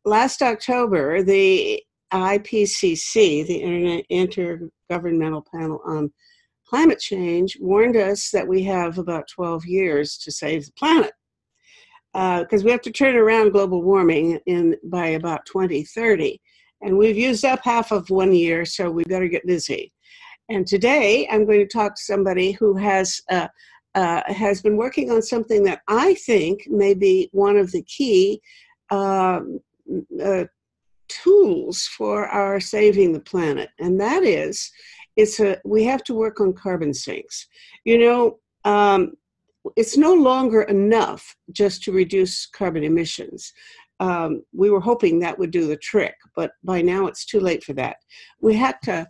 last October, the IPCC, the Intergovernmental Panel on Climate Change, warned us that we have about 12 years to save the planet. Because we have to turn around global warming by about 2030. And we've used up half of 1 year, so we better get busy. And today, I'm going to talk to somebody who has been working on something that I think may be one of the key tools for our saving the planet. And that is, we have to work on carbon sinks. You know, it's no longer enough just to reduce carbon emissions. We were hoping that would do the trick, but by now it's too late for that. We have to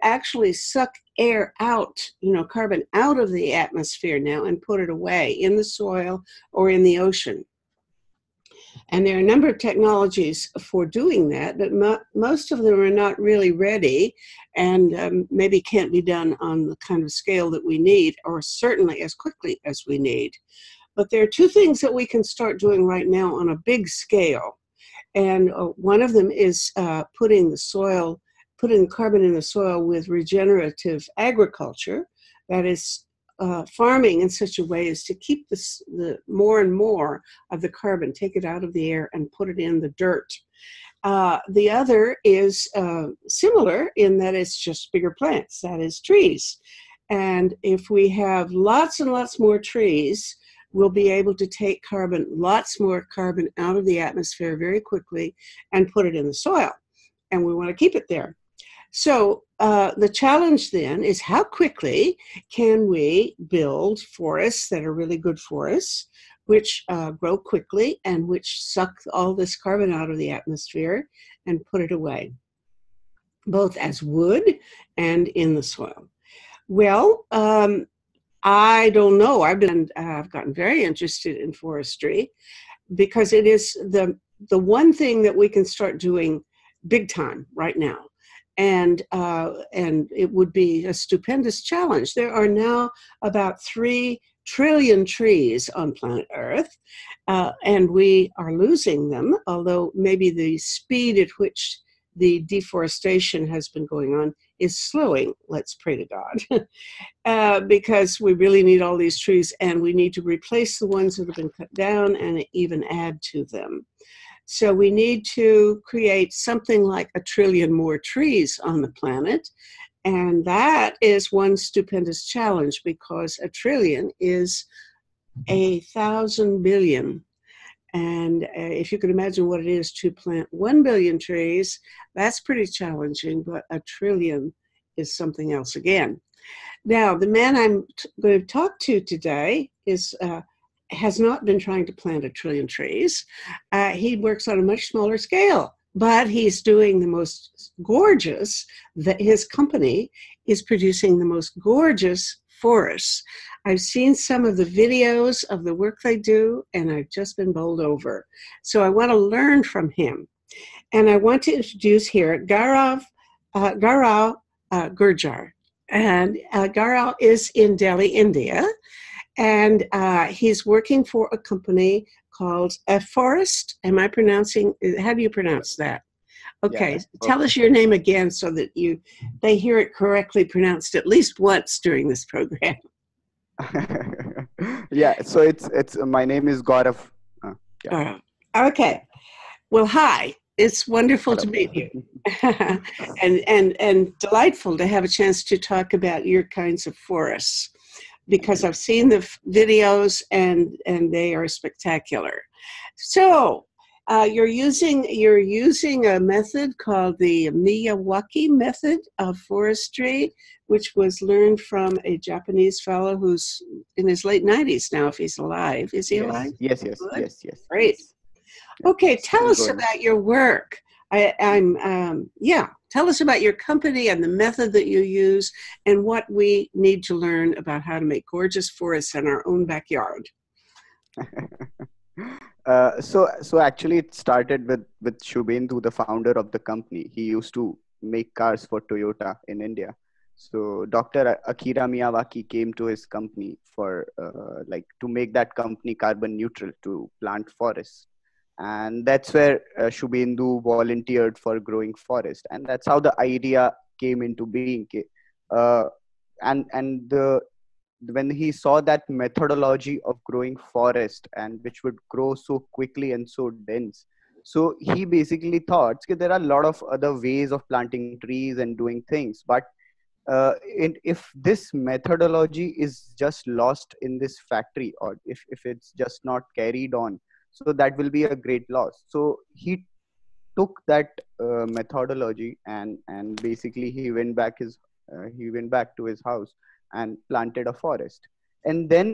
actually suck air out, carbon out of the atmosphere now and put it away in the soil or in the ocean. And there are a number of technologies for doing that, but most of them are not really ready and maybe can't be done on the kind of scale that we need, or certainly as quickly as we need. But there are two things that we can start doing right now on a big scale. And one of them is putting carbon in the soil with regenerative agriculture. That is farming in such a way as to keep the more and more of the carbon, take it out of the air and put it in the dirt. The other is similar in that it's just bigger plants, that is trees. And if we have lots and lots more trees, we'll be able to take lots more carbon out of the atmosphere very quickly and put it in the soil. And we want to keep it there. So the challenge then is, how quickly can we build forests that are really good forests, which grow quickly and which suck all this carbon out of the atmosphere and put it away, both as wood and in the soil? Well, I don't know. I've gotten very interested in forestry because it is the one thing that we can start doing big time right now. And it would be a stupendous challenge. There are now about 3 trillion trees on planet Earth, and we are losing them, although maybe the speed at which the deforestation has been going on is slowing, let's pray to God, because we really need all these trees, and we need to replace the ones that have been cut down and even add to them. So we need to create something like 1 trillion more trees on the planet, and that is one stupendous challenge, because 1 trillion is 1,000 billion. And if you can imagine what it is to plant 1 billion trees, that's pretty challenging, but 1 trillion is something else again. Now, the man I'm going to talk to today has not been trying to plant 1 trillion trees. He works on a much smaller scale, but he's doing the most gorgeous, his company is producing the most gorgeous forests. I've seen some of the videos of the work they do, and I've just been bowled over. So I want to learn from him. And I want to introduce here Gaurav Gurjar. And Gaurav is in Delhi, India, and he's working for a company called Afforest. How do you pronounce that? Okay, yeah, tell us your name again so that they hear it correctly pronounced at least once during this program. Yeah, so it's my name is Gaurav. Yeah. Okay. Well, hi. It's wonderful to meet you, and delightful to have a chance to talk about your kinds of forests, because I've seen the videos and they are spectacular. So you're using a method called the Miyawaki method of forestry, which was learned from a Japanese fellow who's in his late 90s now, if he's alive. Is he alive? Yes. Great. Okay, tell us about your work. Tell us about your company and the method that you use and what we need to learn about how to make gorgeous forests in our own backyard. So actually it started with Shubhendu, the founder of the company. He used to make cars for Toyota in India. So Dr. Akira Miyawaki came to his company for to make that company carbon neutral, to plant forests. and that's where Shubhendu volunteered for growing forest, and that's how the idea came into being. uh, and when he saw that methodology of growing forest, and which would grow so quickly and so dense, so he basically thought, "Okay, there are a lot of other ways of planting trees and doing things, but if this methodology is just lost in this factory, or if it's just not carried on, so that will be a great loss." So he took that methodology, and basically he went back to his house and planted a forest. And then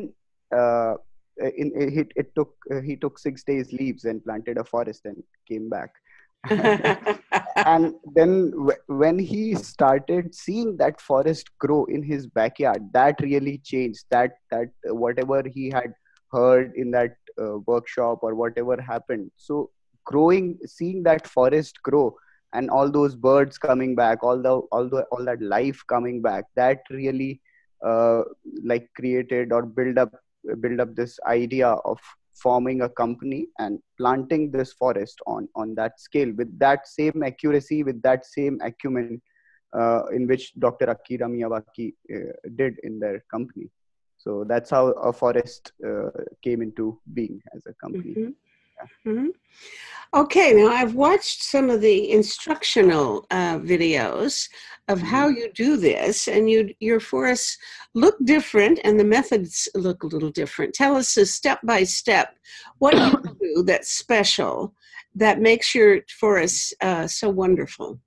uh, he took 6 days leaves and planted a forest and came back. And then when he started seeing that forest grow in his backyard, that really changed. That whatever he had heard in that workshop, or whatever happened, so seeing that forest grow, and all those birds coming back, all that life coming back, that really uh, like created or build up this idea of forming a company and planting this forest on that scale, with that same accuracy, with that same acumen, in which Dr. Akira Miyawaki did in their company. So that's how a forest came into being as a company. Mm-hmm. Mm-hmm. Okay, now I've watched some of the instructional videos of how you do this, and your forests look different, and the methods look a little different. Tell us step by step what you do that's special, that makes your forests so wonderful.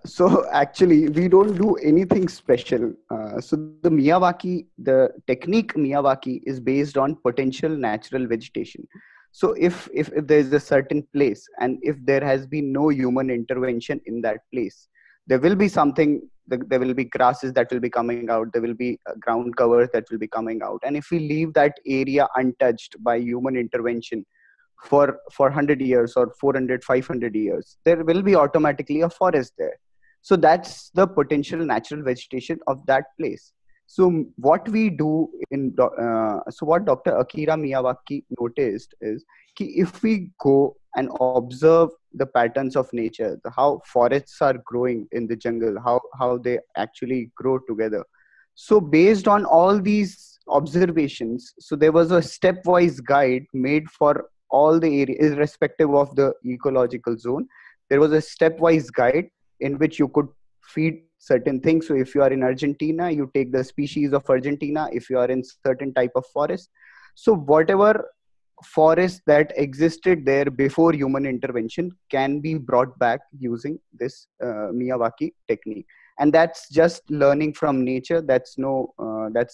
So actually, we don't do anything special. So the technique Miyawaki is based on potential natural vegetation. So if there is a certain place, and if there has been no human intervention in that place, there will be there will be grasses that will be coming out, there will be ground covers that will be coming out. And if we leave that area untouched by human intervention for 100 years or 400, 500 years, there will be automatically a forest there. So that's the potential natural vegetation of that place. So what we do so what Dr. Akira Miyawaki noticed is, if we go and observe the patterns of nature, how forests are growing in the jungle, how they actually grow together. So based on all these observations, so there was a stepwise guide made for all the areas, irrespective of the ecological zone. There was a stepwise guide in which you could feed certain things. So if you are in Argentina, you take the species of Argentina. If you are in certain type of forest, so whatever forest that existed there before human intervention can be brought back using this Miyawaki technique. And that's just learning from nature. That's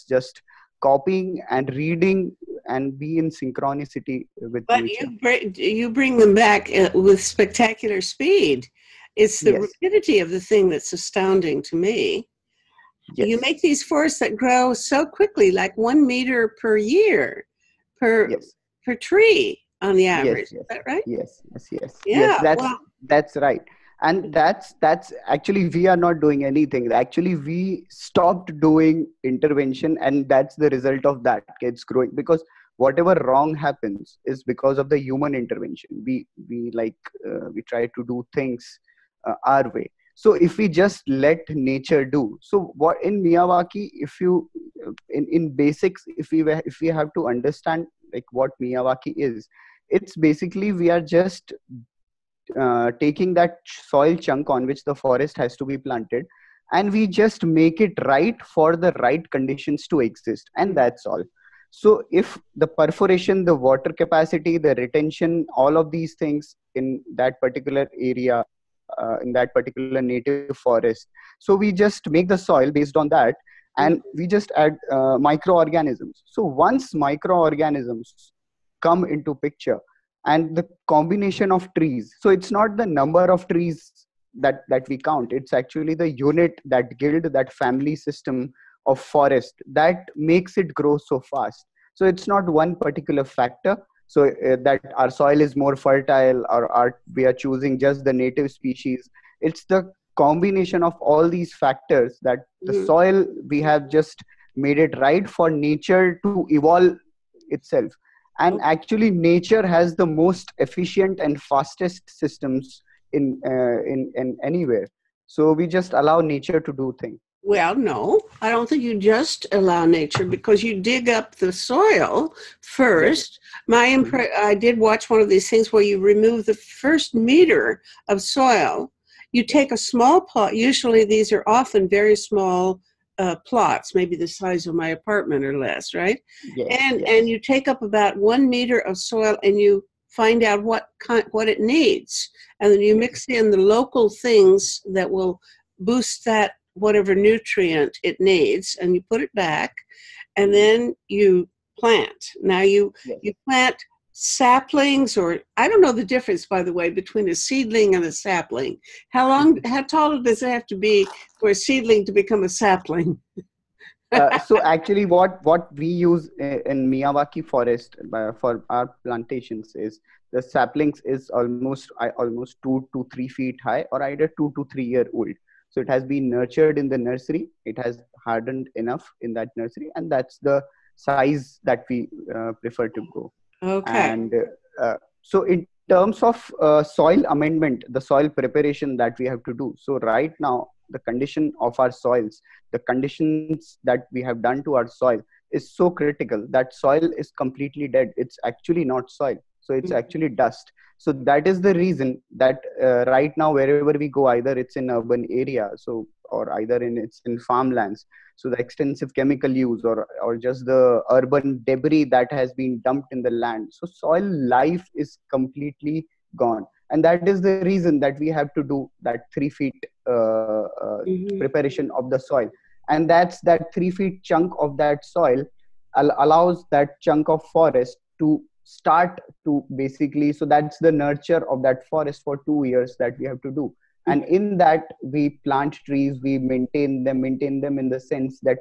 just copying and reading and be in synchronicity with nature. But you bring them back with spectacular speed. It's the rapidity of the thing that's astounding to me. Yes. You make these forests that grow so quickly, like 1 meter per year per tree on the average. Is that right? Yes. Yeah, that's right. And that's actually, we are not doing anything. Actually, we stopped doing intervention, and that's the result of that. It's growing, because whatever wrong happens is because of the human intervention. We try to do things our way. So if we just let nature do, so what in Miyawaki, if you in basics, if we have to understand like what Miyawaki is, it's basically we are just taking that soil chunk on which the forest has to be planted, and we just make it right for the right conditions to exist, and that's all. So if the perforation, the water capacity, the retention, all of these things in that particular area, in that particular native forest, so we just make the soil based on that, and we just add microorganisms. So once microorganisms come into picture, and the combination of trees, so it's not the number of trees that we count, it's actually the unit, that guild, that family system of forest that makes it grow so fast. So it's not one particular factor, so that our soil is more fertile, or we are choosing just the native species. It's the combination of all these factors, that the soil, we have just made it right for nature to evolve itself. And actually nature has the most efficient and fastest systems in anywhere. So we just allow nature to do things. Well, no, I don't think you just allow nature, because you dig up the soil Yes. first. I did watch one of these things where you remove the first meter of soil. You take a small plot. Usually these are often very small plots, maybe the size of my apartment or less, right? Yes, And yes. you take up about 1 meter of soil and you find out what it needs. And then you Yes. mix in the local things that will boost that whatever nutrient it needs, and you put it back, and then you plant. Now Yes. you plant saplings, or I don't know the difference, by the way, between a seedling and a sapling. How tall does it have to be for a seedling to become a sapling? So actually, what we use in Miyawaki forest for our plantations is the saplings is almost 2 to 3 feet high, or either 2 to 3 year old. So it has been nurtured in the nursery. It has hardened enough in that nursery, and that's the size that we prefer to go. Okay. And so in terms of soil amendment, the soil preparation that we have to do. So right now, the condition of our soils, the conditions that we have done to our soil is so critical that soil is completely dead. It's actually not soil. So it's actually dust. So that is the reason that right now, wherever we go, either it's in urban area, so or either it's in farmlands. So the extensive chemical use, or just the urban debris that has been dumped in the land. So soil life is completely gone. And that is the reason that we have to do that 3 feet Mm-hmm. preparation of the soil. And that 3 feet chunk of that soil allows that chunk of forest to start to basically, so that's the nurture of that forest for 2 years that we have to do. And in that, we plant trees, we maintain them in the sense that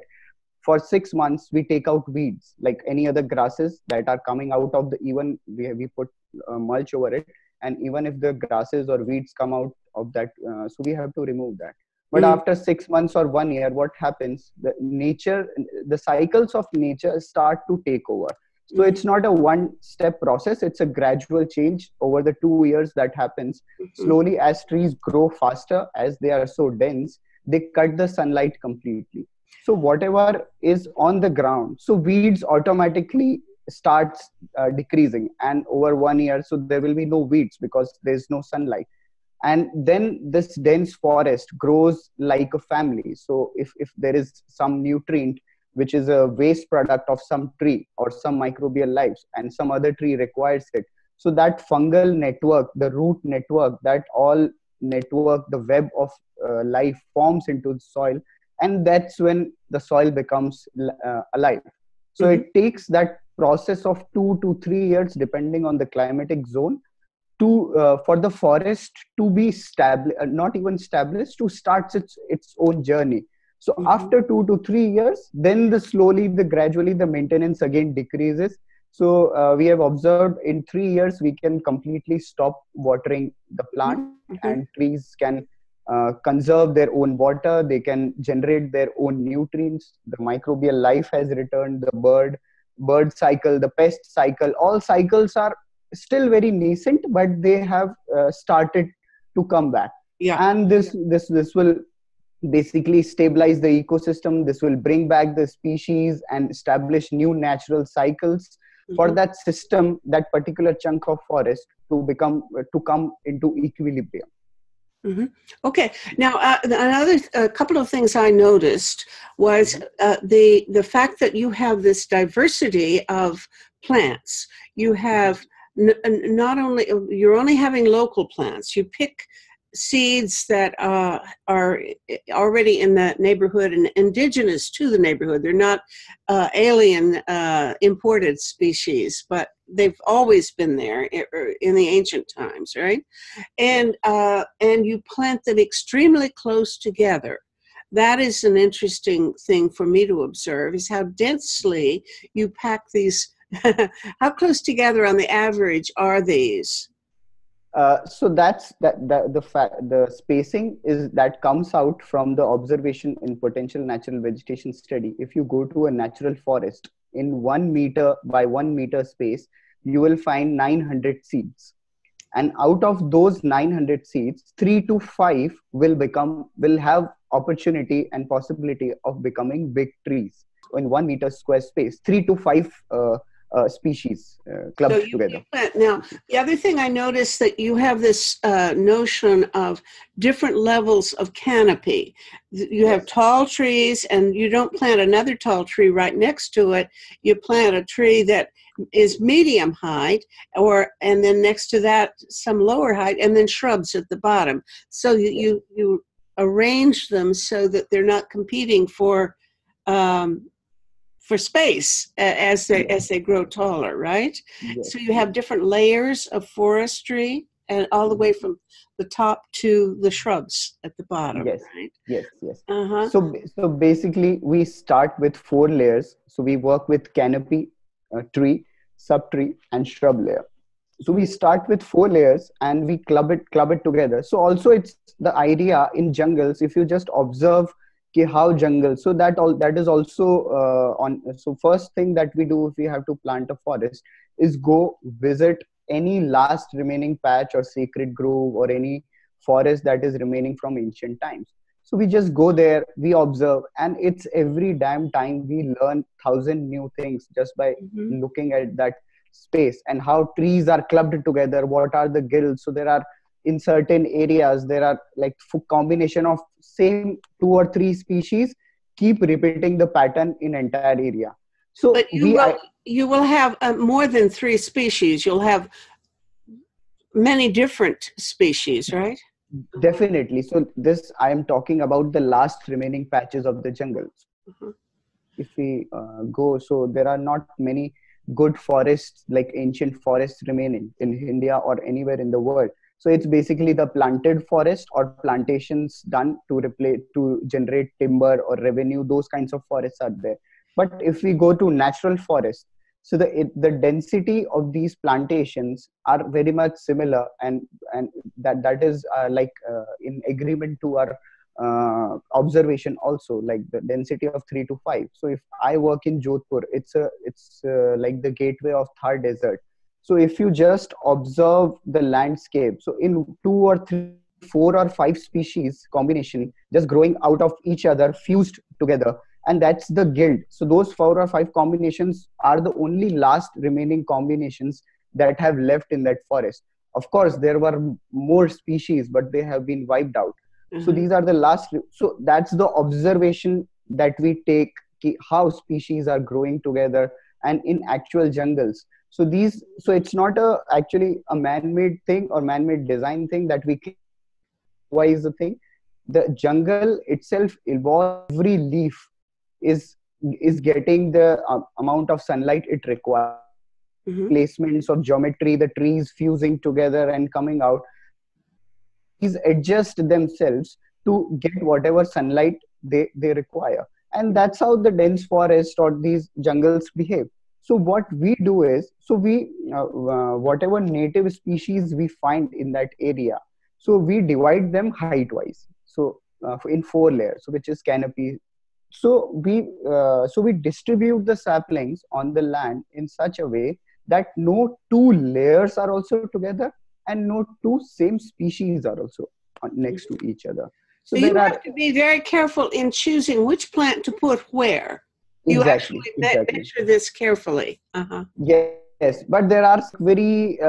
for 6 months we take out weeds like any other grasses that are coming out of the, even we put mulch over it. And even if the grasses or weeds come out of that, so we have to remove that. But Mm-hmm. after 6 months or 1 year, what happens, the cycles of nature start to take over. So it's not a one step process, it's a gradual change over the 2 years that happens. Slowly, as trees grow faster, as they are so dense, they cut the sunlight completely. So whatever is on the ground, so weeds automatically starts decreasing, and over 1 year, so there will be no weeds because there's no sunlight. And then this dense forest grows like a family. So if there is some nutrient which is a waste product of some tree or some microbial lives, and some other tree requires it, so that fungal network, the root network, that all network, the web of life forms into the soil. And that's when the soil becomes alive. So Mm-hmm. it takes that process of 2 to 3 years depending on the climatic zone to for the forest to be established, not even established, to start its own journey. So Mm-hmm. after 2 to 3 years, then the gradually the maintenance again decreases. So we have observed in 3 years we can completely stop watering the plant, Mm-hmm. and trees can conserve their own water. They can generate their own nutrients. The microbial life has returned. The bird cycle, the pest cycle, all cycles are still very nascent, but they have started to come back. Yeah. And this will basically stabilize the ecosystem. This will bring back the species and establish new natural cycles for Mm-hmm. that system, that particular chunk of forest to come into equilibrium. Mm-hmm. Okay. Now, another a couple of things I noticed was Mhm. the fact that you have this diversity of plants. You Mhm. have not only you're only having local plants. You pick seeds that are already in that neighborhood and indigenous to the neighborhood. They're not alien imported species, but they've always been there in the ancient times, right? Yes. And you plant them extremely close together. That is an interesting thing for me to observe, is how densely you pack these. How close together on the average are these? So that's the spacing is that comes out from the observation in potential natural vegetation study. If you go to a natural forest in 1 meter by 1 meter space, you will find 900 seeds, and out of those 900 seeds, 3 to 5 will have opportunity and possibility of becoming big trees. So in 1 meter square space, 3 to 5 species So clubbed you together. plant. Now, the other thing I noticed that you have this notion of different levels of canopy. You have Yes. tall trees, and you don't plant another tall tree right next to it. You plant a tree that is medium height, and then next to that some lower height, and then shrubs at the bottom. So you arrange them so that they're not competing um, for space as they grow taller, right? Yes, So you have yes. different layers of forestry, and all the way Mhm. from the top to the shrubs at the bottom, Yes, right? yes, yes. Uh-huh. So basically, we start with 4 layers. So we work with canopy, tree, subtree, and shrub layer. So we start with 4 layers and we club it together. So also it's the idea in jungles. If you just observe how jungle, so that is also on. So first thing that we do if we have to plant a forest is go visit any last remaining patch or sacred grove or any forest that is remaining from ancient times. So we just go there, we observe, and it's every damn time we learn thousand new things just by Mm-hmm. looking at that space and how trees are clubbed together. What are the guilds? So there are in certain areas there are like combination of same 2 or 3 species keep repeating the pattern in entire area. So But you will have more than three species. You'll have many different species, right? Uh-huh. definitely. So this I am talking about the last remaining patches of the jungle. Uh-huh. If we go, so there are not many good forests like ancient forests remaining in India or anywhere in the world. So it's basically the planted forest or plantations done to replace to generate timber or revenue. Those kinds of forests are there. But if we go to natural forest, so the density of these plantations are very much similar, and that is in agreement to our observation also, like the density of 3 to 5. So if I work in Jodhpur, it's like the gateway of Thar desert. So if you just observe the landscape, so in 2 or 3 4 or 5 species combination just growing out of each other fused together, and that's the guild. So those 4 or 5 combinations are the only last remaining combinations that have left in that forest. Of course there were more species, but they have been wiped out. So Uh-huh. these are the last. So that's the observation that we take, how species are growing together and in actual jungles. So these, so it's not a actually a man-made thing or man-made design thing that we improvise the thing. The jungle itself evolves. Every leaf is is getting the amount of sunlight it requires. Mm-hmm. Placements of geometry, the trees fusing together and coming out. So trees adjust themselves to get whatever sunlight they require. And that's how the dense forest or these jungles behave. So what we do is, so we whatever native species we find in that area, so we divide them height wise. So in 4 layers, so which is canopy. So we distribute the saplings on the land in such a way that no 2 layers are also together and no two same species are also next to each other. So So there you are have to be very careful in choosing which plant to put where. You exactly, actually exactly. measure this carefully. Uh-huh. Yes, but there are very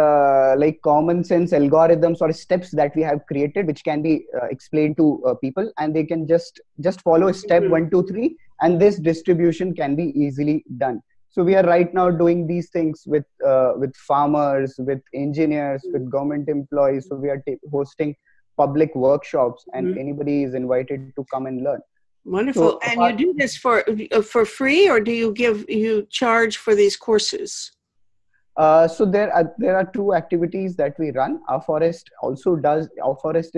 like common sense algorithms or steps that we have created, which can be explained to people, and they can just follow step Mm-hmm. 1, 2, 3, and this distribution can be easily done. So we are right now doing these things with farmers, with engineers, with government employees. So we are hosting public workshops, and Mm-hmm. anybody is invited to come and learn. Wonderful. So And you apart. do this for free, or do you charge for these courses? So there are 2 activities that we run. Our forest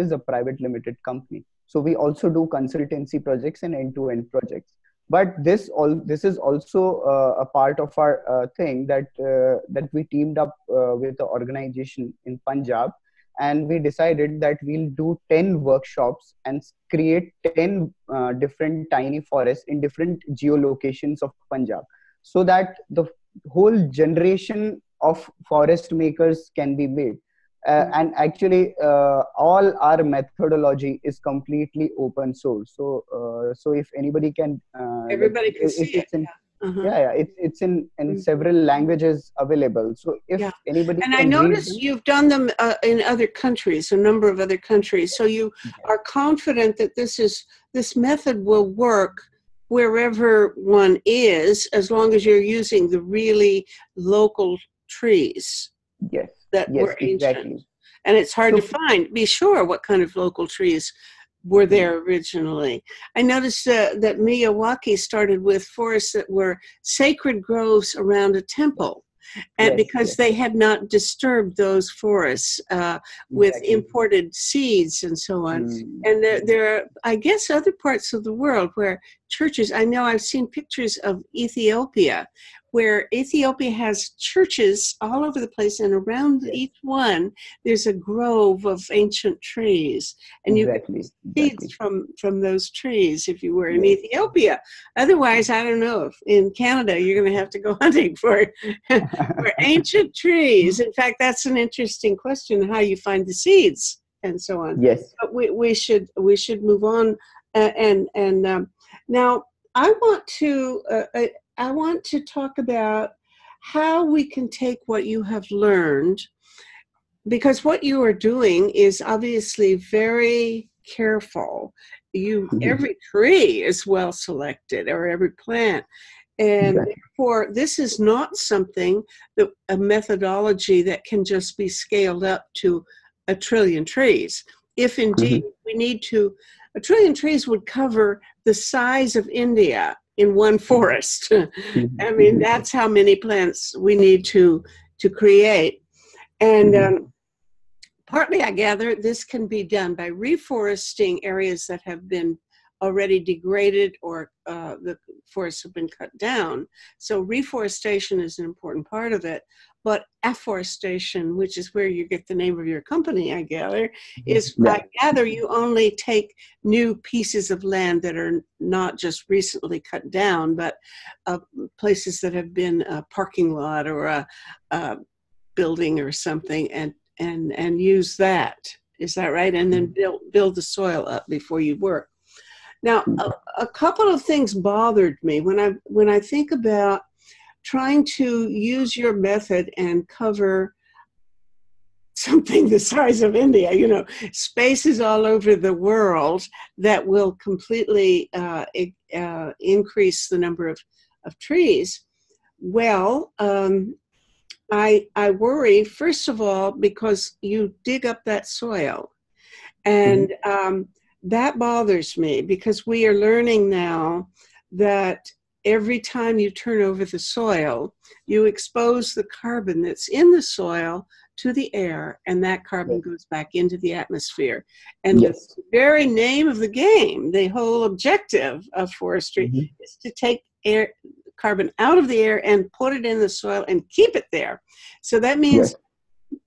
is a private limited company, so we also do consultancy projects and end-to-end projects. But this is also a part of our thing that we teamed up with the organization in Punjab. and we decided that we'll do 10 workshops and create 10 different tiny forests in different geolocations of Punjab, so that the whole generation of forest makers can be made. And actually all our methodology is completely open source, so if anybody can Everybody can see it. it's in, Uh-huh. it's in several languages available, so if anybody and I can read noticed them. you've done them in other countries, a number of other countries, so you are confident that this method will work wherever one is, as long as you're using the really local trees Yes, that yes, were ancient. exactly. And it's hard So to be sure what kind of local trees were there originally. I noticed that Miyawaki started with forests that were sacred groves around a temple, and because they had not disturbed those forests with imported seeds and so on. And there are, I guess, other parts of the world where churches, I know I've seen pictures of Ethiopia, where Ethiopia has churches all over the place, and around each one, there's a grove of ancient trees. And you get seeds from those trees if you were in Ethiopia. Otherwise, I don't know, if in Canada, you're going to have to go hunting for ancient trees. In fact, that's an interesting question, how you find the seeds and so on. Yes. But we should move on. Now, I want to talk about how we can take what you have learned, because what you are doing is obviously very careful. Every tree is well selected, or every plant. And therefore, this is not a methodology that can just be scaled up to 1 trillion trees. If indeed we need to, 1 trillion trees would cover the size of India in one forest. I mean, that's how many plants we need to create. And partly, I gather, this can be done by reforesting areas that have been already degraded, or the forests have been cut down. So reforestation is an important part of it. But afforestation, which is where you get the name of your company, I gather, I gather you only take new pieces of land that are not just recently cut down, but places that have been a parking lot or a building or something, and use that. Is that right? And then build the soil up before you work. Now, a couple of things bothered me when I think about trying to use your method and cover something the size of India, spaces all over the world that will completely increase the number of trees. Well, I worry, first of all, because you dig up that soil. And that bothers me, because we are learning now that every time you turn over the soil, you expose the carbon that's in the soil to the air, and that carbon goes back into the atmosphere. And the very name of the game, the whole objective of forestry, is to take carbon out of the air and put it in the soil and keep it there. So that means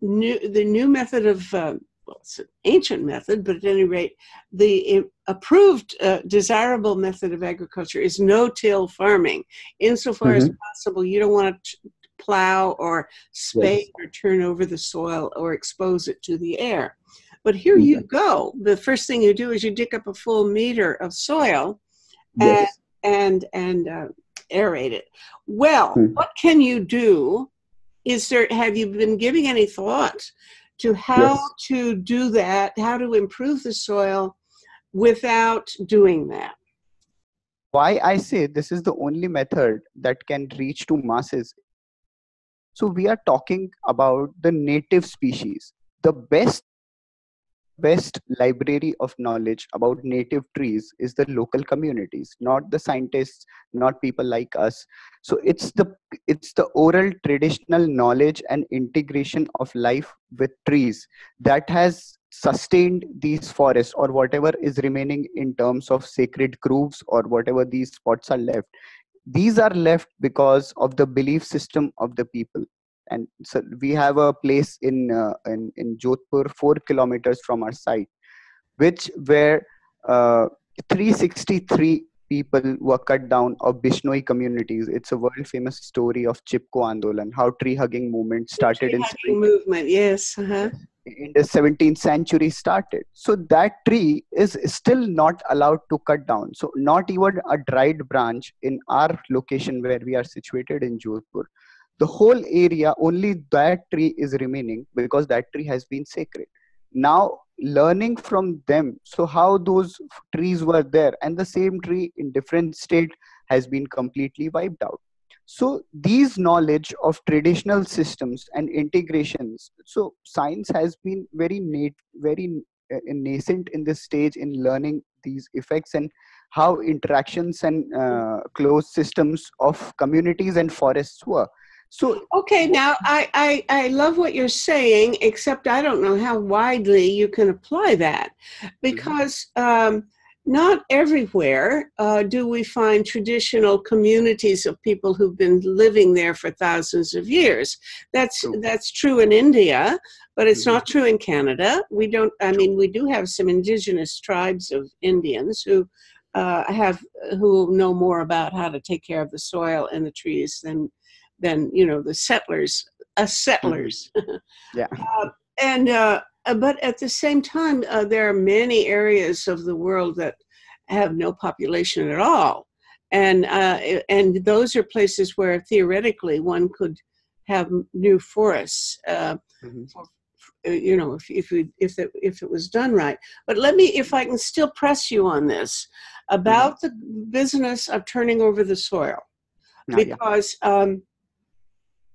the new method of it's an ancient method, but at any rate, the approved desirable method of agriculture is no-till farming. Insofar as possible, you don't want to plow or spade or turn over the soil or expose it to the air. But here you go. The first thing you do is you dig up a full meter of soil and aerate it. Well, what can you do? Have you been giving any thought to how to do that, how to improve the soil without doing that? Why I say this is the only method that can reach to masses. So we are talking about the native species. The best library of knowledge about native trees is the local communities, not the scientists, not people like us. So it's the oral traditional knowledge and integration of life with trees that has sustained these forests, or whatever is remaining in terms of sacred groves, or whatever these spots are left. These are left because of the belief system of the people. And so we have a place in Jodhpur, 4 kilometers from our site, which where 363 people were cut down of Bishnoi communities. It's a world famous story of Chipko Andolan, how tree hugging movement The started tree in hugging movement, yes. Uh-huh. in the 17th century started. So that tree is still not allowed to cut down. So not even a dried branch in our location where we are situated in Jodhpur. The whole area, only that tree is remaining because that tree has been sacred. Now learning from them, so how those trees were there, and the same tree in different state has been completely wiped out. So these knowledge of traditional systems and integrations, so science has been very nascent in this stage in learning these effects and how interactions and closed systems of communities and forests were. So Okay, now I love what you're saying, except I don't know how widely you can apply that, because not everywhere do we find traditional communities of people who've been living there for thousands of years. That's true in India, but it's not true in Canada. We don't. I mean, we do have some indigenous tribes of Indians who know more about how to take care of the soil and the trees than the settlers, us settlers. Yeah. And but at the same time, there are many areas of the world that have no population at all, and those are places where theoretically one could have new forests. If it was done right. But if I can still press you on this about the business of turning over the soil, because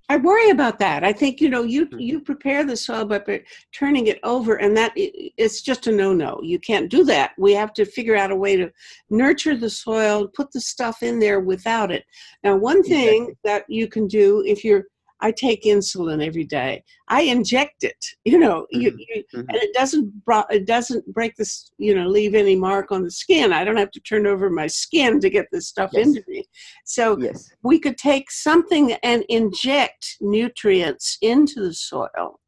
I worry about that. I think, you prepare the soil by turning it over, and that it's just a no-no. You can't do that. We have to figure out a way to nurture the soil, put the stuff in there without it. Now, one thing that you can do I take insulin every day. I inject it, and it doesn't break this, leave any mark on the skin. I don't have to turn over my skin to get this stuff into me. So we could take something and inject nutrients into the soil.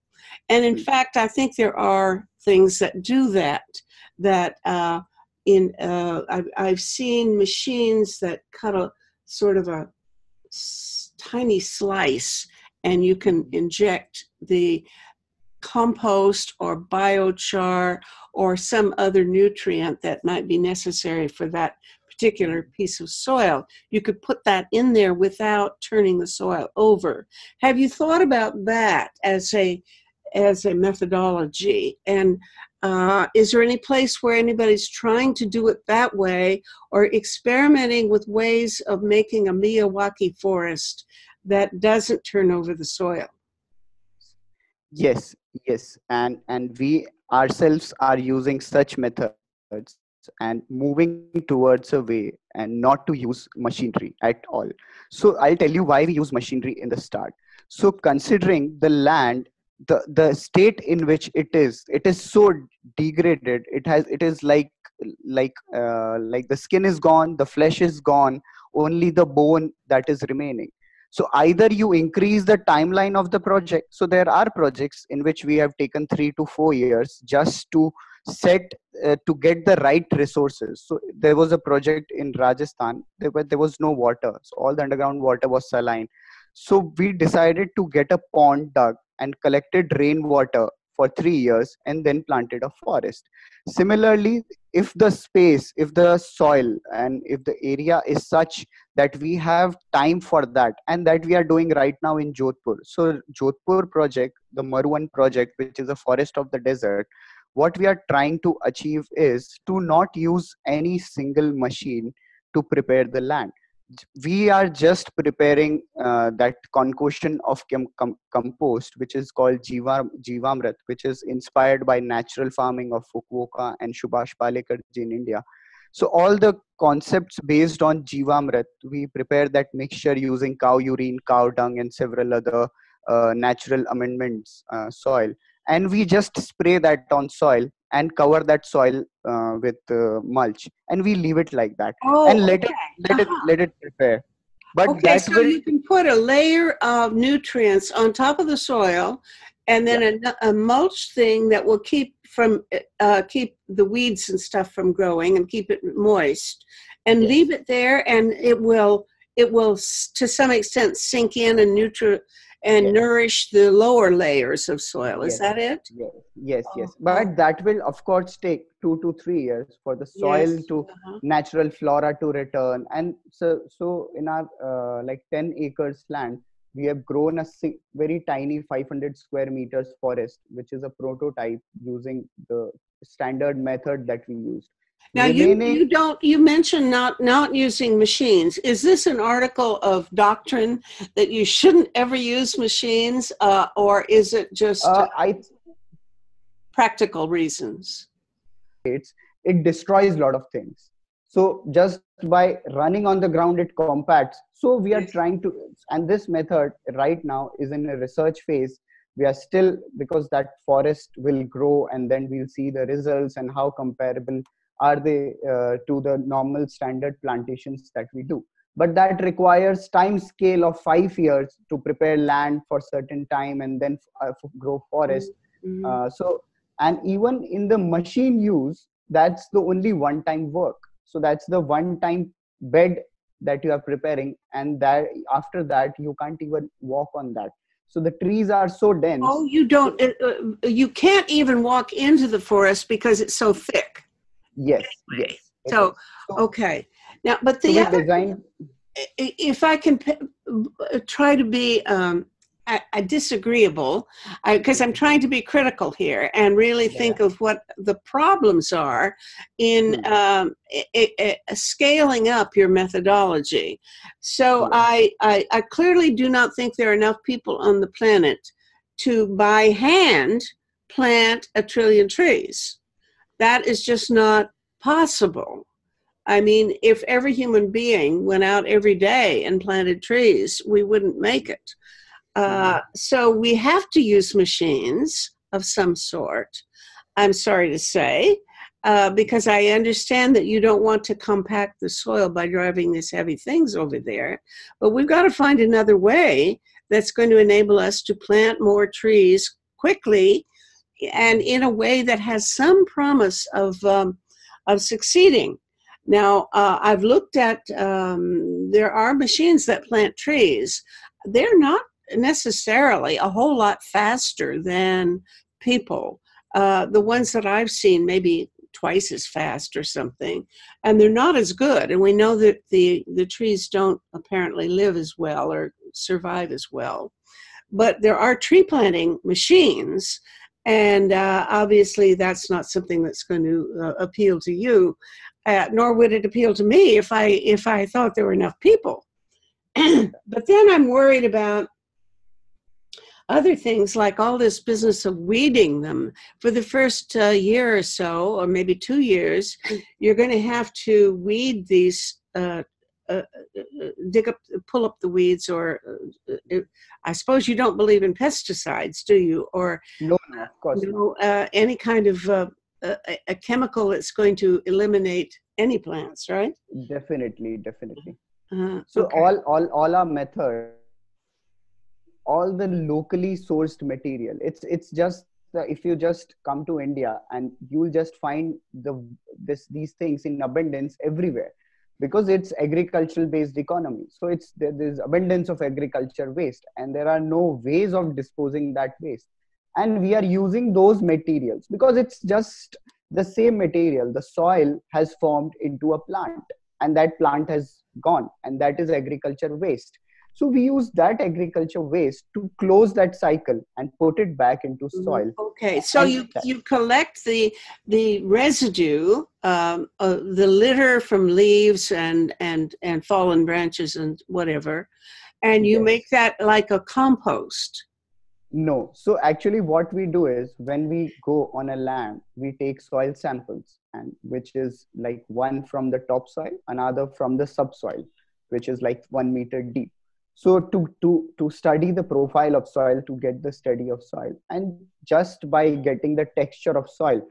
And in fact, I think there are things that do that I've seen machines that cut a sort of a tiny slice, and you can inject the compost or biochar or some other nutrient that might be necessary for that particular piece of soil. You could put that in there without turning the soil over. Have you thought about that as a methodology? And is there any place where anybody's trying to do it that way, or experimenting with ways of making a Miyawaki forest that doesn't turn over the soil? Yes, and we ourselves are using such methods and moving towards a way and not to use machinery at all. So I'll tell you why we use machinery in the start. So considering the land, the state in which it is so degraded. It is like the skin is gone, the flesh is gone, only the bone that is remaining. So either you increase the timeline of the project. So there are projects in which we have taken 3 to 4 years just to to get the right resources. So there was a project in Rajasthan. There was no water. So all the underground water was saline. So we decided to get a pond dug and collected rainwater for 3 years and then planted a forest. Similarly, if the soil and if the area is such that we have time for that, and that we are doing right now in Jodhpur. So Jodhpur project, the Maruan project, which is a forest of the desert, what we are trying to achieve is to not use any single machine to prepare the land. We are just preparing that concoction of compost, which is called Jivamrit, which is inspired by natural farming of Fukuoka and Subhash Palekarji in India. So all the concepts based on Jivamrit, we prepare that mixture using cow urine, cow dung, and several other natural amendments soil. And we just spray that on soil and cover that soil with mulch, and we leave it like that and let it prepare. But Okay, that so will you can put a layer of nutrients on top of the soil, and then a mulch thing that will keep keep the weeds and stuff from growing and keep it moist, and leave it there, and it will to some extent sink in and yes. nourish the lower layers of soil. Is Yes, that it? yes, yes, Oh, yes. oh, But that will, of course, take 2 to 3 years for the soil yes. to Uh-huh. natural flora to return. And so in our like 10 acres land, we have grown a very tiny 500 square meters forest, which is a prototype using the standard method that we used. Now you Remaining, you don't you mentioned not using machines. Is this an article of doctrine that you shouldn't ever use machines, or is it just I practical reasons? it destroys a lot of things. So just by running on the ground, it compacts. So we are Yes. trying to, and this method right now is in a research phase. We are still, because that forest will grow and then we'll see the results and how comparable are they to the normal standard plantations that we do. But that requires time scale of 5 years to prepare land for certain time and then grow forest. Mm-hmm. So, and even in the machine use, that's the only one time work. So that's the one time bed that you are preparing, and that after that you can't even walk on that. So the trees are so Oh, dense. you don't. You can't even walk into the forest because it's so thick. Yes, yes, it So, is. So, okay. Now, but so the we other, designed. if I can try to be disagreeable, because I'm trying to be critical here and really think of what the problems are in Hmm, scaling up your methodology. So yes. I clearly do not think there are enough people on the planet to by hand plant 1 trillion trees. That is just not possible. I mean, if every human being went out every day and planted trees, we wouldn't make it. Mhm. So we have to use machines of some sort, I'm sorry to say, because I understand that you don't want to compact the soil by driving these heavy things over there. But we've got to find another way that's going to enable us to plant more trees quickly and in a way that has some promise of succeeding. Now, I've looked at, there are machines that plant trees. They're not necessarily a whole lot faster than people. The ones that I've seen, maybe twice as fast or something, and they're not as good. And we know that the trees don't apparently live as well or survive as well. But there are tree planting machines, and obviously that's not something that's going to appeal to you, nor would it appeal to me if I thought there were enough people. But then I'm worried about other things like all this business of weeding them. For the first year or so, or maybe 2 years, you're going to have to weed these, pull up the weeds, or I suppose you don't believe in pesticides, do you? Or No, no, of course not. any kind of a chemical that's going to eliminate any plants, right? Definitely, definitely. So Okay. all our methods use all the locally sourced material. It's just if you just come to India and you'll just find these things in abundance everywhere, because it's agricultural based economy. So there's abundance of agriculture waste, and there are no ways of disposing that waste. And we are using those materials because it's just the same material. The soil has formed into a plant, and that plant has gone, and that is agriculture waste. So we use that agriculture waste to close that cycle and put it back into soil. Okay, so And you collect the residue, the litter from leaves and fallen branches and whatever, and you make yes. that like a compost. No. So actually what we do is when we go on a land, we take soil samples, and which is like one from the topsoil, another from the subsoil, which is like 1 meter deep. So to study the profile of soil, to get the study of soil, and just by getting the texture of soil,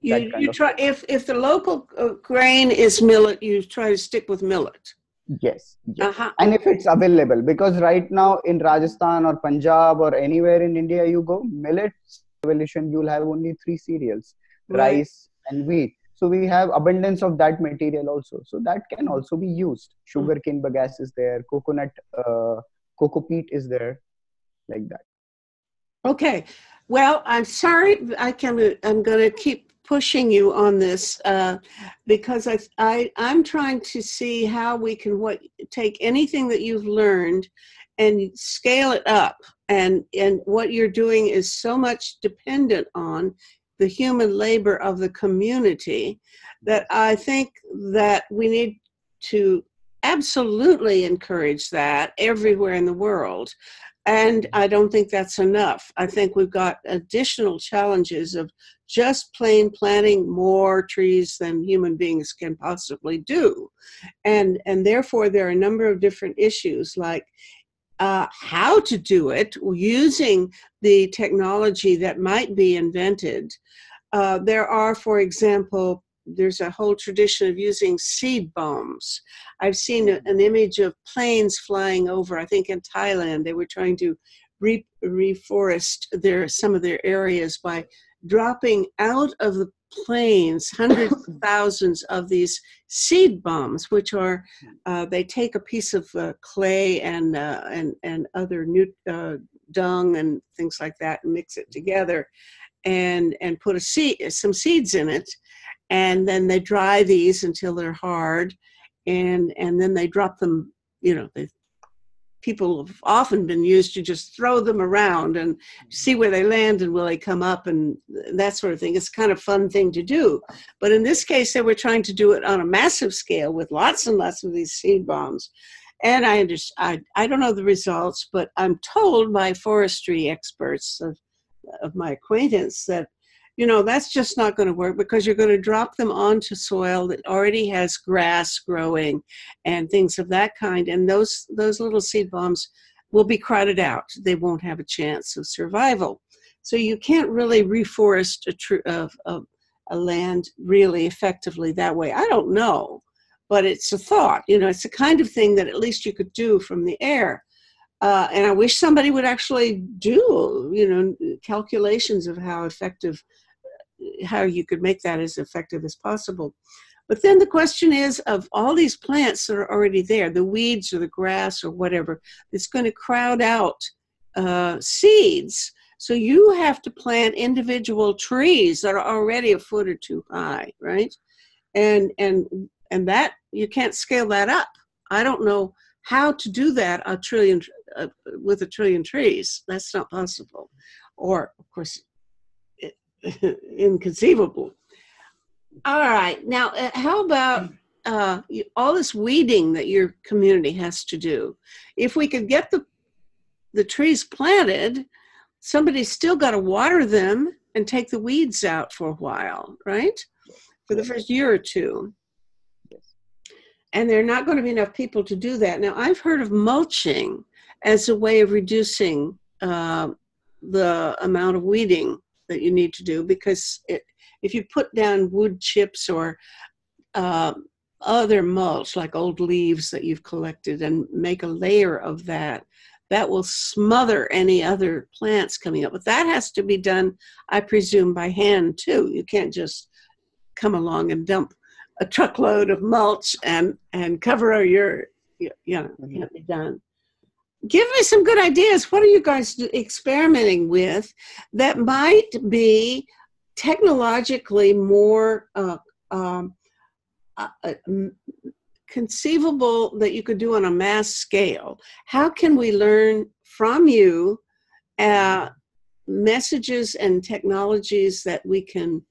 that kind You of try thing. if the local grain is millet, you try to stick with millet. Yes, yes. Uh-huh. And if it's available, because right now in Rajasthan or Punjab or anywhere in India you go, millets revolution, you'll have only three cereals, Right. rice and wheat. So we have abundance of that material also. So that can also be used. Sugarcane bagasse is there, coconut, cocoa peat is there, like that. Okay. Well, I'm sorry. I'm going to keep pushing you on this because I'm trying to see how we can take anything that you've learned and scale it up. And what you're doing is so much dependent on the human labor of the community that I think that we need to absolutely encourage that everywhere in the world. And I don't think that's enough. I think we've got additional challenges of just plain planting more trees than human beings can possibly do. And therefore, there are a number of different issues like how to do it using the technology that might be invented. There are, for example, there's a whole tradition of using seed bombs. I've seen an image of planes flying over, I think in Thailand. They were trying to reforest some of their areas by dropping out of the planes hundreds of thousands of these seed bombs, which are, they take a piece of clay and other dung and things like that and mix it together and put some seeds in it. And then they dry these until they're hard, and then they drop them. People have often been used to just throw them around and see where they land and will they come up and that sort of thing. It's kind of fun thing to do. But in this case, they were trying to do it on a massive scale with lots and lots of these seed bombs. And I don't know the results, but I'm told by forestry experts of my acquaintance that that's just not going to work because you're going to drop them onto soil that already has grass growing and things of that kind. And those little seed bombs will be crowded out. They won't have a chance of survival. So you can't really reforest a land really effectively that way. I don't know, but it's a thought. It's the kind of thing that at least you could do from the air. And I wish somebody would actually do, calculations of how you could make that as effective as possible. But then the question is, of all these plants that are already there, the weeds or the grass or whatever, it's going to crowd out seeds. So you have to plant individual trees that are already a foot or two high, right? And that, you can't scale that up. I don't know how to do that with a trillion trees. That's not possible. Or, of course, inconceivable. All right. Now, how about all this weeding that your community has to do? If we could get the trees planted, somebody's still got to water them and take the weeds out for a while, right? For the first year or two. And there are not going to be enough people to do that. Now, I've heard of mulching as a way of reducing the amount of weeding that you need to do, because if you put down wood chips or other mulch like old leaves that you've collected and make a layer of that will smother any other plants coming up. But that has to be done, I presume, by hand too. You can't just come along and dump a truckload of mulch and cover your, can't be done. Give me some good ideas. What are you guys experimenting with that might be technologically more conceivable that you could do on a mass scale? How can we learn from you messages and technologies that we can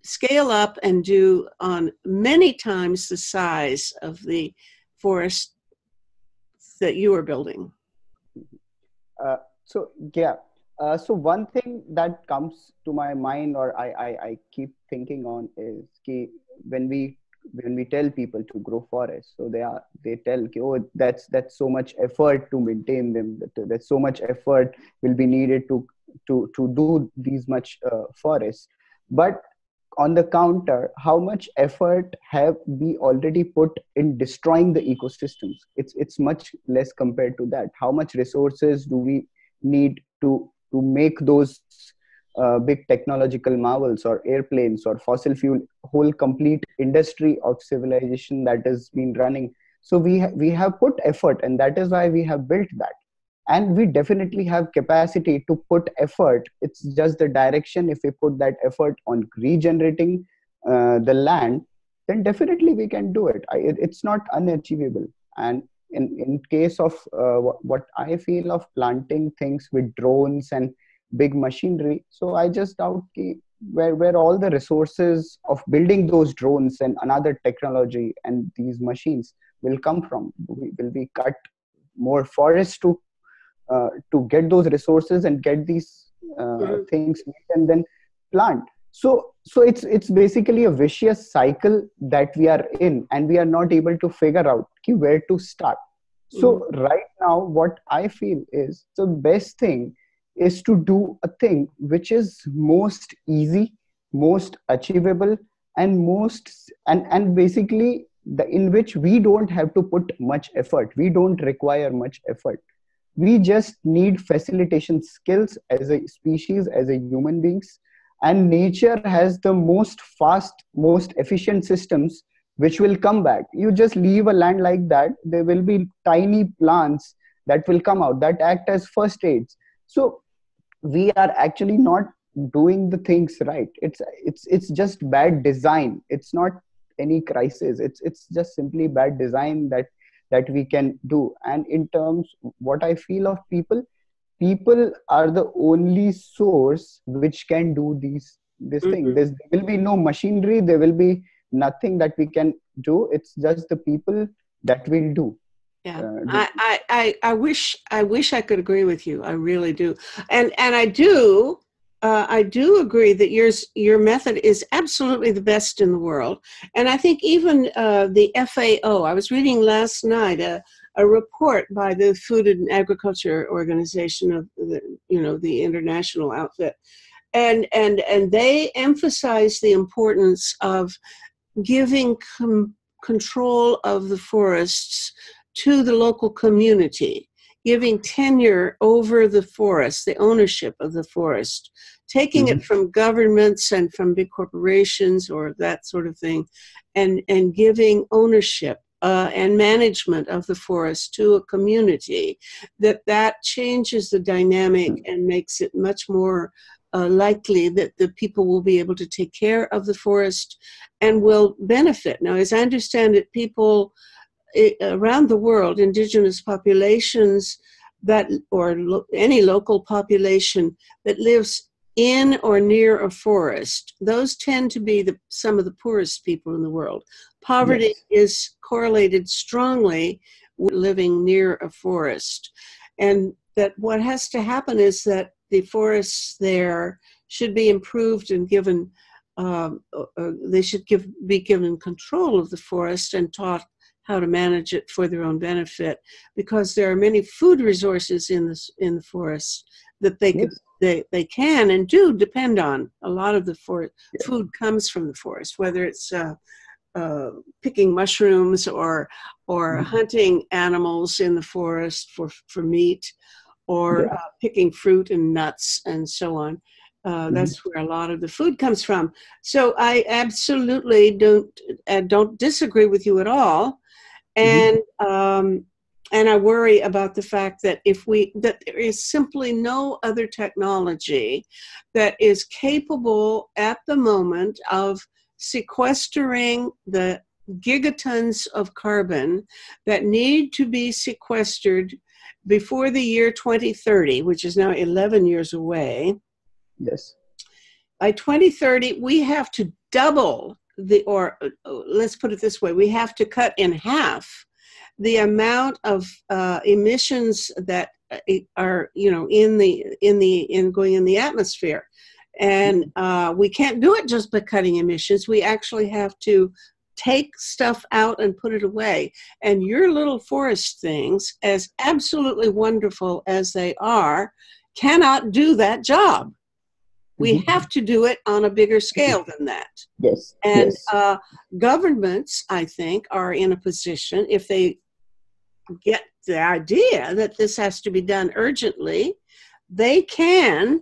scale up and do on many times the size of the forest that you are building? So one thing that comes to my mind, or I keep thinking on, is when we tell people to grow forests, so they tell, oh, that's so much effort to maintain them, that so much effort will be needed to do these much forests. But on the counter, how much effort have we already put in destroying the ecosystems? It's much less compared to that. How much resources do we need to make those big technological marvels, or airplanes, or fossil fuel, whole complete industry of civilization that has been running? So we have put effort, and that is why we have built that. And we definitely have capacity to put effort. It's just the direction. If we put that effort on regenerating the land, then definitely we can do it. It's not unachievable. And in case of what I feel of planting things with drones and big machinery, so I just doubt where all the resources of building those drones and another technology and these machines will come from. Will we cut more forests to get those resources and get these things made and then plant? So it's basically a vicious cycle that we are in, and we are not able to figure out where to start. So right now, what I feel is the best thing is to do a thing which is most easy, most achievable, and and basically in which we don't have to put much effort. We don't require much effort. We just need facilitation skills as a species, as a human beings. And nature has the most fast, most efficient systems which will come back. You just leave a land like that, there will be tiny plants that will come out that act as first aids. So we are actually not doing the things right. It's just bad design. It's not any crisis. It's just simply bad design that we can do. And in terms what I feel of people are the only source which can do this thing. There will be no machinery, there will be nothing that we can do. It's just the people that will do. Yeah, I wish I could agree with you. I really do, and I do agree that your method is absolutely the best in the world. And I think even the FAO. I was reading last night a report by the Food and Agriculture Organization of the international outfit, and they emphasize the importance of giving control of the forests to the local community, giving tenure over the forest, the ownership of the forest, taking it from governments and from big corporations or that sort of thing, and giving ownership and management of the forest to a community, that changes the dynamic and makes it much more likely that the people will be able to take care of the forest and will benefit. Now, as I understand it, people around the world, indigenous populations any local population that lives in or near a forest, those tend to be some of the poorest people in the world. Poverty is correlated strongly with living near a forest. And that what has to happen is that the forests there should be improved and given, they should be given control of the forest and taught how to manage it for their own benefit, because there are many food resources in the forest that they can and do depend on. A lot of the food comes from the forest, whether it's picking mushrooms or hunting animals in the forest for meat, or picking fruit and nuts and so on. That's where a lot of the food comes from. So I absolutely don't disagree with you at all. And I worry about the fact that that there is simply no other technology that is capable at the moment of sequestering the gigatons of carbon that need to be sequestered before the year 2030, which is now 11 years away. Yes. By 2030, we have to double let's put it this way, we have to cut in half the amount of emissions that are going in the atmosphere. And we can't do it just by cutting emissions. We actually have to take stuff out and put it away. And your little forest things, as absolutely wonderful as they are, cannot do that job. We have to do it on a bigger scale than that. Yes. And Yes. governments, I think, are in a position, if they get the idea that this has to be done urgently, they can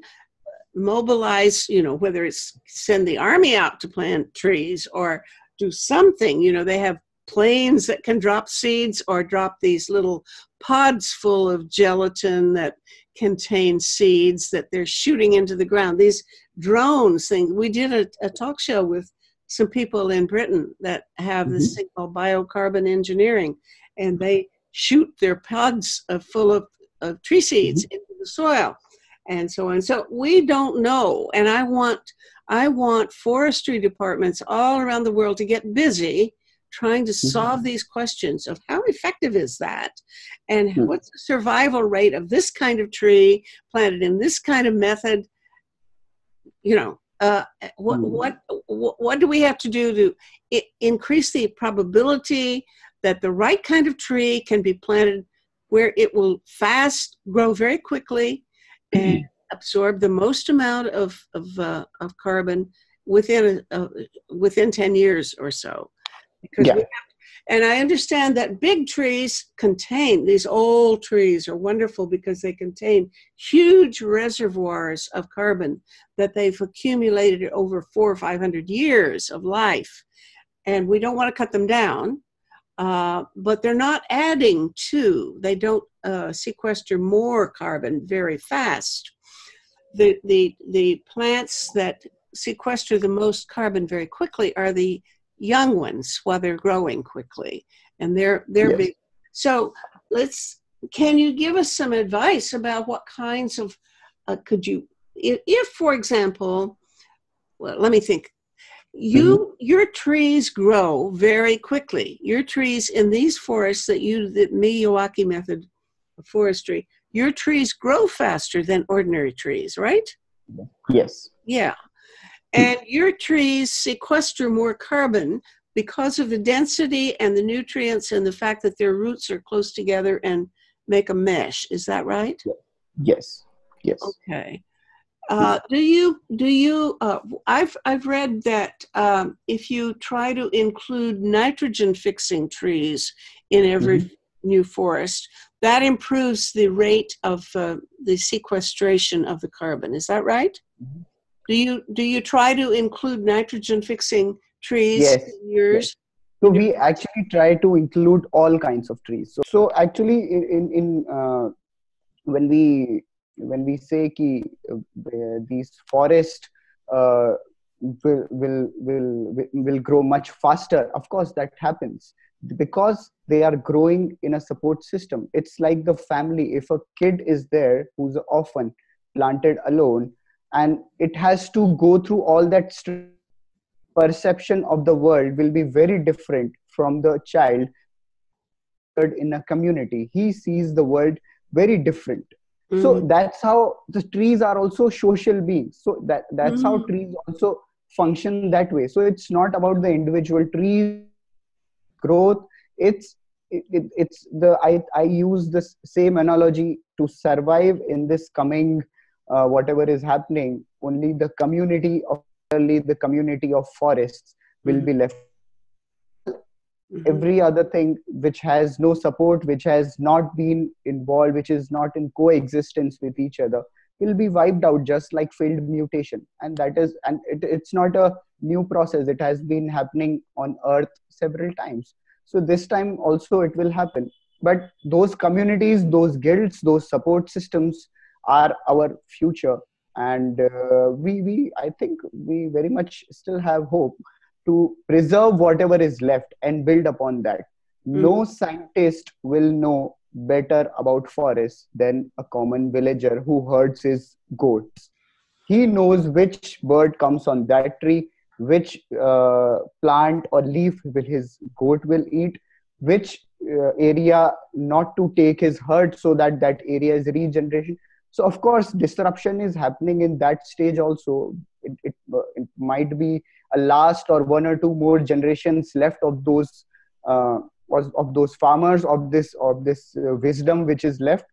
mobilize, whether it's send the army out to plant trees or do something. They have planes that can drop seeds or drop these little pods full of gelatin that contain seeds that they're shooting into the ground. These drones thing. We did a talk show with some people in Britain that have this thing called biocarbon engineering, and they shoot their pods full of tree seeds into the soil and so on. So we don't know. And I want forestry departments all around the world to get busy trying to solve these questions of how effective is that, and what's the survival rate of this kind of tree planted in this kind of method. What do we have to do to increase the probability that the right kind of tree can be planted where it will grow very quickly and absorb the most amount of carbon within 10 years or so. Because and I understand that big trees these old trees are wonderful because they contain huge reservoirs of carbon that they've accumulated over 400 or 500 years of life. And we don't want to cut them down, but they're not they don't sequester more carbon very fast. The plants that sequester the most carbon very quickly are the young ones while they're growing quickly, and they're big. So can you give us some advice about what kinds of if for example, well, let me think. Your trees grow very quickly. Your trees in these forests the Miyawaki method of forestry, your trees grow faster than ordinary trees, right? Yes. Yeah. And your trees sequester more carbon because of the density and the nutrients and the fact that their roots are close together and make a mesh. Is that right? Yes. Yes. Okay. I've read that if you try to include nitrogen fixing trees in every new forest, that improves the rate of the sequestration of the carbon. Is that right? Do you try to include nitrogen fixing trees in yours? Yes. So we actually try to include all kinds of trees. So actually in when we say ki these forests will grow much faster, of course that happens because they are growing in a support system. It's like the family. If a kid is there who's orphan, planted alone, and it has to go through all that perception of the world will be very different from the child in a community. He sees the world very different. So that's how the trees are also social beings. So that's how trees also function that way. So it's not about the individual tree growth. I use this same analogy to survive in this coming whatever is happening. Only the community of forests will be left. Every other thing which has no support, which has not been involved, which is not in coexistence with each other, will be wiped out, just like failed mutation. And it's not a new process. It has been happening on Earth several times. So this time also it will happen. But those communities, those guilds, those support systems are our future. And I think we very much still have hope to preserve whatever is left and build upon that. No scientist will know better about forests than a common villager who herds his goats. He knows which bird comes on that tree, which plant or leaf his goat will eat, which area not to take his herd so that area is regeneration. So of course, disruption is happening in that stage also. It might be a last or one or two more generations left of those farmers, of this wisdom which is left,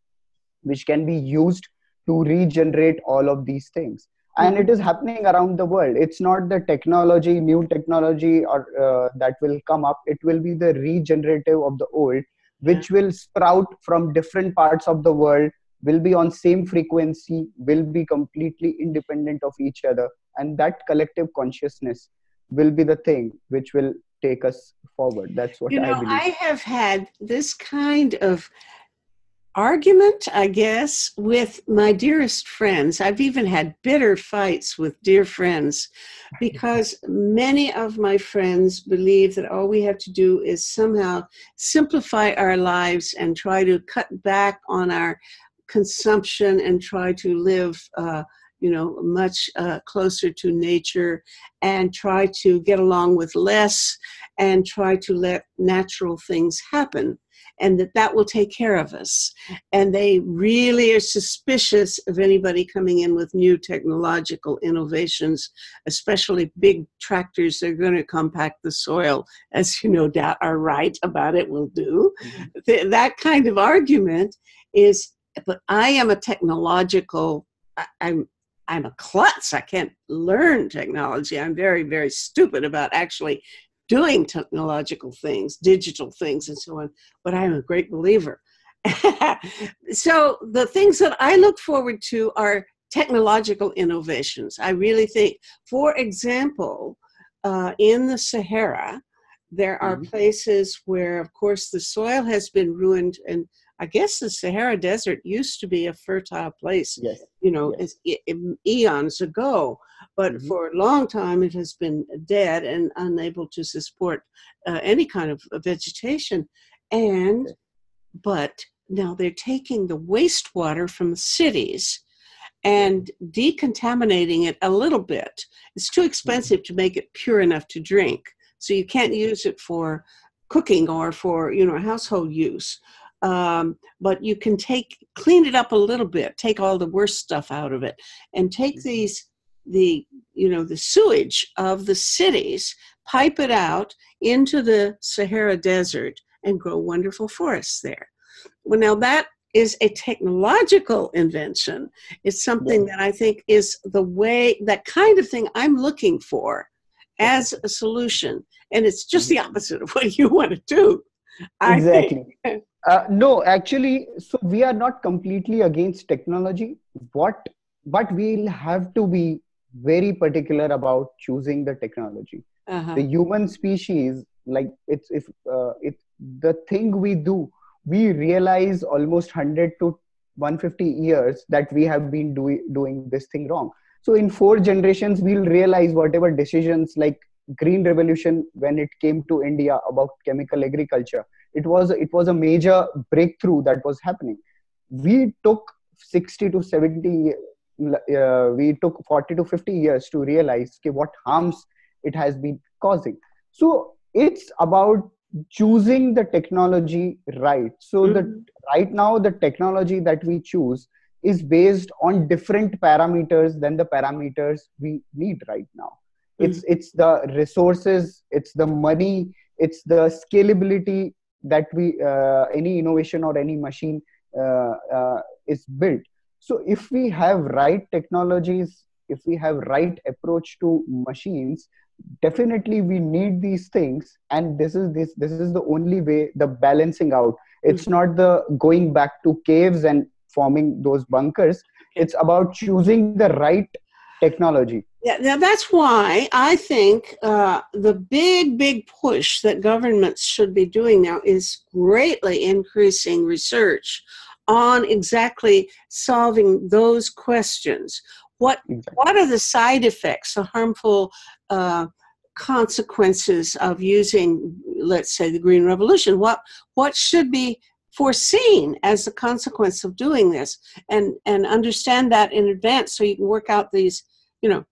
which can be used to regenerate all of these things. and it is happening around the world. It's not the technology, new technology, or that will come up. It will be the regenerative of the old, which will sprout from different parts of the world, will be on same frequency, will be completely independent of each other, and that collective consciousness will be the thing which will take us forward. That's what I believe. I have had this kind of argument, I guess, with my dearest friends. I've even had bitter fights with dear friends because many of my friends believe that all we have to do is somehow simplify our lives and try to cut back on our consumption and try to live much closer to nature and try to get along with less and try to let natural things happen, and that will take care of us. And they really are suspicious of anybody coming in with new technological innovations, especially big tractors that are going to compact the soil, as you no doubt are right about it will do. Mm-hmm. That kind of argument is, but I am a technological, I'm a klutz. I can't learn technology. I'm very, very stupid about actually doing technological things, digital things, and so on. But I am a great believer. So the things that I look forward to are technological innovations. I really think, for example, in the Sahara, there are places where, of course, the soil has been ruined, and I guess the Sahara Desert used to be a fertile place, eons ago, but for a long time it has been dead and unable to support any kind of vegetation. But now they're taking the wastewater from the cities and decontaminating it a little bit. It's too expensive to make it pure enough to drink, so you can't use it for cooking or for household use. But you can clean it up a little bit, take all the worst stuff out of it, and take the sewage of the cities, pipe it out into the Sahara Desert, and grow wonderful forests there. Well, now that is a technological invention. It's something that I think is that kind of thing I'm looking for as a solution. And it's just the opposite of what you want to do. Exactly. No, actually, so we are not completely against technology. But we'll have to be very particular about choosing the technology. The human species, like it's the thing we do, we realize almost 100 to 150 years that we have been doing this thing wrong. So in 4 generations, we'll realize whatever decisions, like Green Revolution, when it came to India about chemical agriculture, it was a major breakthrough that was happening. We took 60 to 70, we took 40 to 50 years to realize what harms it has been causing. So it's about choosing the technology right. So right now, the technology that we choose is based on different parameters than the parameters we need right now. It's the resources, it's the money, it's the scalability that any innovation or any machine is built. So if we have right technologies, if we have right approach to machines, definitely we need these things. And this is the only way, the balancing out. It's not the going back to caves and forming those bunkers. It's about choosing the right technology. Yeah, now that's why I think the big push that governments should be doing now is greatly increasing research on exactly solving those questions. What are the side effects, the harmful consequences of using, let's say, the Green Revolution? What should be foreseen as the consequence of doing this, and understand that in advance so you can work out these,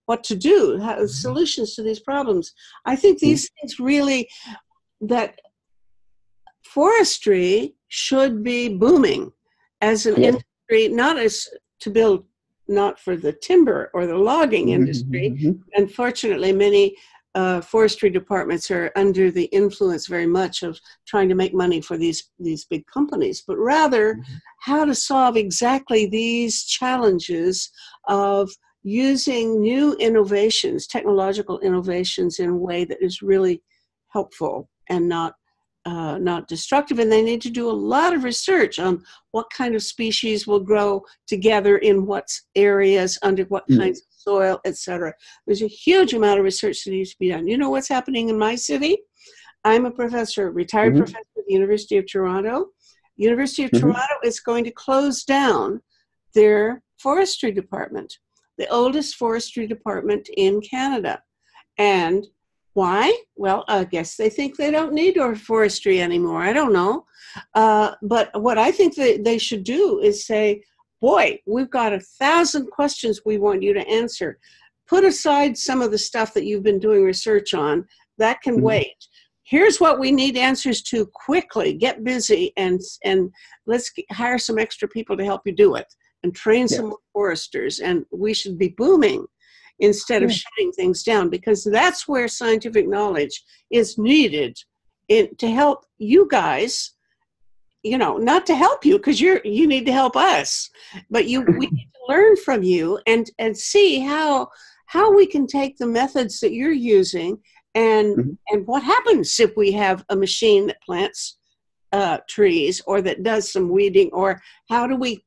what to do, solutions to these problems. I think these things really, that forestry should be booming as an industry, not as to build, not for the timber or the logging industry. Unfortunately, many forestry departments are under the influence very much of trying to make money for these big companies, but rather how to solve exactly these challenges of using new innovations, technological innovations, in a way that is really helpful and not destructive. And they need to do a lot of research on what kind of species will grow together in what areas, under what kinds of soil, etc. There's a huge amount of research that needs to be done. You know what's happening in my city? I'm a professor, retired professor at the University of Toronto. University of Toronto is going to close down their forestry department, the oldest forestry department in Canada. And why? Well, I guess they think they don't need our forestry anymore. I don't know. But what I think that they should do is say, boy, we've got 1,000 questions we want you to answer. Put aside some of the stuff that you've been doing research on. That can wait. Here's what we need answers to quickly. Get busy and let's hire some extra people to help you do it and train some more foresters. And we should be booming instead of shutting things down, because that's where scientific knowledge is needed to help you guys, you know, not to help you because you need to help us, but we need to learn from you and see how we can take the methods that you're using and what happens if we have a machine that plants trees or that does some weeding, or how do we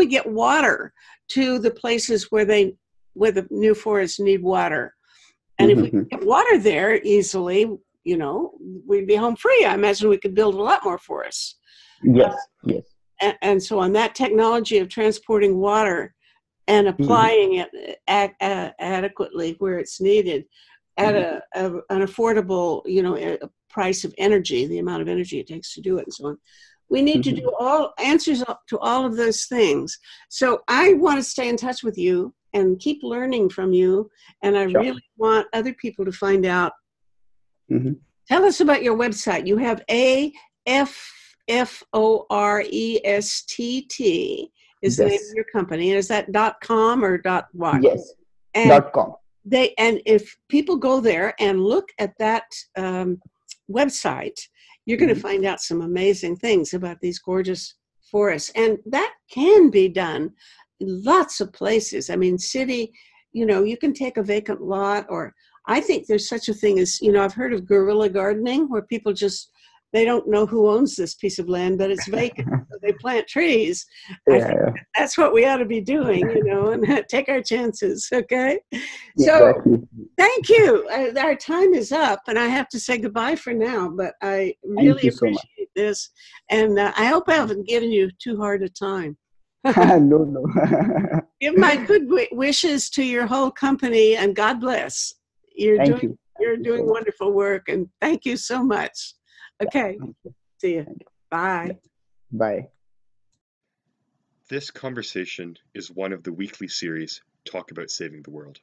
get water to the places where the new forests need water. And if we could get water there easily, you know, we'd be home free. I imagine we could build a lot more forests. Yes. And so on that technology of transporting water and applying it adequately where it's needed at an affordable, you know, a price of energy, the amount of energy it takes to do it and so on. We need to do all answers to all of those things. So I want to stay in touch with you and keep learning from you. And I really want other people to find out. Tell us about your website. You have Afforest is the name of your company. And is that .com or .what? Yes, and .com. And if people go there and look at that website, you're going to find out some amazing things about these gorgeous forests. And that can be done in lots of places. I mean, city, you know, you can take a vacant lot, or I think there's such a thing as, you know, I've heard of guerrilla gardening, where people just, they don't know who owns this piece of land, but it's vacant. So they plant trees. I think that's what we ought to be doing, you know, and take our chances. Okay. So thank you. Our time is up and I have to say goodbye for now, but I really appreciate this. And I hope I haven't given you too hard a time. No. Give my good wishes to your whole company and God bless. You're doing wonderful work, and thank you so much. Okay. See you. Bye. Bye. This conversation is one of the weekly series Talk About Saving the World,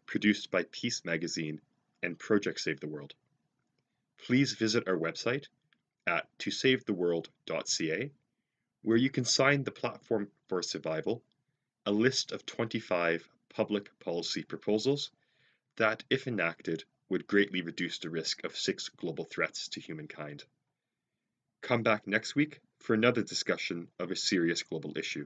produced by Peace Magazine and Project Save the World. Please visit our website at tosavetheworld.ca, where you can sign the Platform for Survival, a list of 25 public policy proposals that, if enacted, would greatly reduce the risk of 6 global threats to humankind. Come back next week for another discussion of a serious global issue.